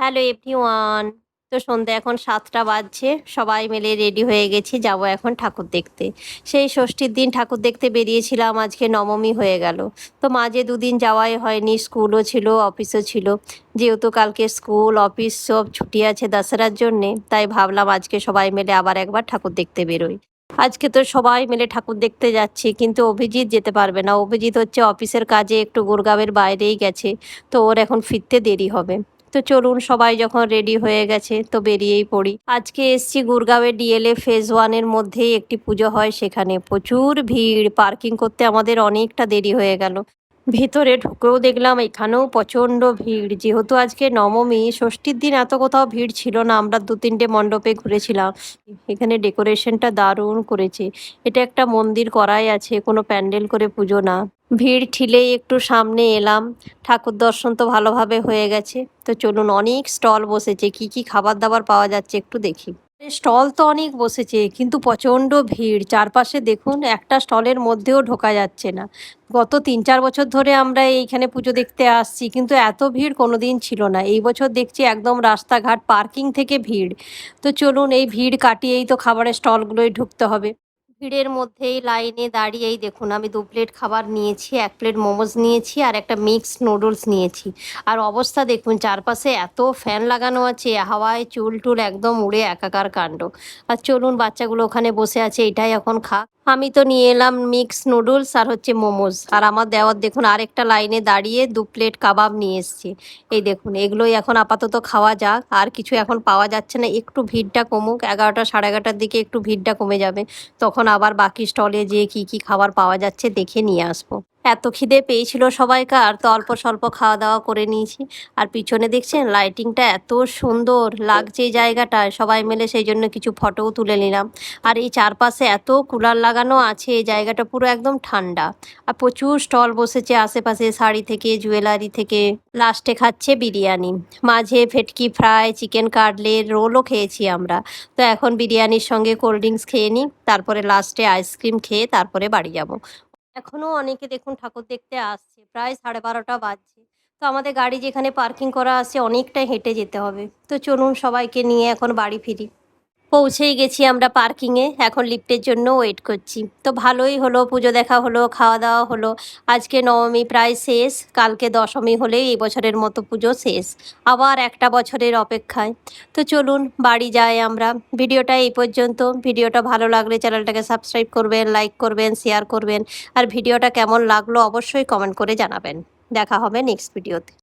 Hello everyone. তো সন্ধ্যে এখন ৭টা বাজছে। সবাই মিলে রেডি হয়ে গেছি, যাব এখন ঠাকুর দেখতে। সেই ষষ্ঠীর দিন ঠাকুর দেখতে বেরিয়েছিলাম, আজকে নবমী হয়ে গেল। তো মাঝে দুদিন যাওয়াই হয়নি, স্কুলও ছিল অফিসও ছিল। যেহেতু কালকে স্কুল অফিস সব ছুটি আছে দশেরার জন্যে, তাই ভাবলাম আজকে সবাই মিলে আবার একবার ঠাকুর দেখতে বেরোই। আজকে তো সবাই মিলে ঠাকুর দেখতে যাচ্ছি, কিন্তু অভিজিৎ যেতে পারবে না। অভিজিৎ হচ্ছে অফিসের কাজে একটু গুরগাঁওয়ের বাইরেই গেছে, তো ওর এখন ফিরতে দেরি হবে। তো চলুন, সবাই যখন রেডি হয়ে গেছে তো বেরিয়েই পড়ি। আজকে এসছি গুরগাঁওয়ে ডিএলএ ফেজ 1-এর মধ্যেই একটি পুজো হয়, সেখানে প্রচুর ভিড়। পার্কিং করতে আমাদের অনেকটা দেরি হয়ে গেল। ভিতরে ঢুকেও দেখলাম এখানেও প্রচণ্ড ভিড়। যেহেতু আজকে নবমী, ষষ্ঠীর দিন এত কোথাও ভিড় ছিল না। আমরা 2-3টে মণ্ডপে ঘুরেছিলাম। এখানে ডেকোরেশনটা দারুণ করেছে। এটা একটা মন্দির করাই আছে, কোনো প্যান্ডেল করে পুজো না। ভিড় ঠেলেই একটু সামনে এলাম। ঠাকুর দর্শন তো ভালোভাবে হয়ে গেছে। তো চলুন, অনেক স্টল বসেছে, কি কি খাবার দাবার পাওয়া যাচ্ছে একটু দেখি। স্টল তো অনেক বসেছে, কিন্তু প্রচণ্ড ভিড়। চারপাশে দেখুন, একটা স্টলের মধ্যেও ঢোকা যাচ্ছে না। গত 3-4 বছর ধরে আমরা এইখানে পুজো দেখতে আসছি, কিন্তু এত ভিড় কোনোদিন ছিল না। এই বছর দেখছি একদম রাস্তাঘাট পার্কিং থেকে ভিড়। তো চলুন, এই ভিড় কাটিয়েই তো খাবারের স্টলগুলোয় ঢুকতে হবে। ভিড়ের মধ্যেই লাইনে দাঁড়িয়েই দেখুন, আমি 2 প্লেট খাবার নিয়েছি, 1 প্লেট মোমোজ নিয়েছি আর একটা মিক্সড নুডলস নিয়েছি। আর অবস্থা দেখুন, চারপাশে এত ফ্যান লাগানো আছে, হাওয়ায় চুল টুল একদম উড়ে একাকার কাণ্ড। আর চলুন, বাচ্চাগুলো ওখানে বসে আছে, এটাই এখন খা। আমি তো নিয়ে এলাম মিক্স নুডলস আর হচ্ছে মোমোজ। আর আমার দেওয়ার দেখুন আরেকটা লাইনে দাঁড়িয়ে 2 প্লেট কাবাব নিয়ে এসছে। এই দেখুন, এগুলোই এখন আপাতত খাওয়া যাক। আর কিছু এখন পাওয়া যাচ্ছে না, একটু ভিড়টা কমুক। 11টা সাড়ে 11টার দিকে একটু ভিড়টা কমে যাবে, তখন আবার বাকি স্টলে যেয়ে কি কি খাবার পাওয়া যাচ্ছে দেখে নিয়ে আসবো। এত খিদে পেয়েছিল সবাইকার, তো অল্প স্বল্প খাওয়া দাওয়া করে নিয়েছি। আর পিছনে দেখছেন লাইটিংটা এত সুন্দর লাগছে এই জায়গাটায়, সবাই মিলে সেই জন্য কিছু ফটোও তুলে নিলাম। আর এই চারপাশে এত কুলার লাগানো আছে, এই জায়গাটা পুরো একদম ঠান্ডা। আর প্রচুর স্টল বসেছে আশেপাশে, শাড়ি থেকে জুয়েলারি থেকে। লাস্টে খাচ্ছে বিরিয়ানি, মাঝে ভেটকি ফ্রাই, চিকেন কাটলেট, রোলও খেয়েছি আমরা। তো এখন বিরিয়ানির সঙ্গে কোল্ড ড্রিঙ্কস খেয়ে নিই, তারপরে লাস্টে আইসক্রিম খেয়ে তারপরে বাড়ি যাব। এখনও অনেকে দেখুন ঠাকুর দেখতে আসছে, প্রায় 12:30 বাজছে। তো আমাদের গাড়ি যেখানে পার্কিং করা আছে অনেকটাই হেঁটে যেতে হবে। তো চলুন, সবাইকে নিয়ে এখন বাড়ি ফিরি। পৌঁছেই গেছি আমরা পার্কিংয়ে, এখন লিফটের জন্য ওয়েট করছি। তো ভালোই হলো, পুজো দেখা হলো, খাওয়া দাওয়া হলো। আজকে নবমী প্রায় শেষ, কালকে দশমী হলেই এই বছরের মতো পুজো শেষ। আবার একটা বছরের অপেক্ষায়। তো চলুন বাড়ি যাই আমরা। ভিডিওটা এই পর্যন্ত। ভিডিওটা ভালো লাগলে চ্যানেলটাকে সাবস্ক্রাইব করবেন, লাইক করবেন, শেয়ার করবেন। আর ভিডিওটা কেমন লাগলো অবশ্যই কমেন্ট করে জানাবেন। দেখা হবে নেক্সট ভিডিওতে।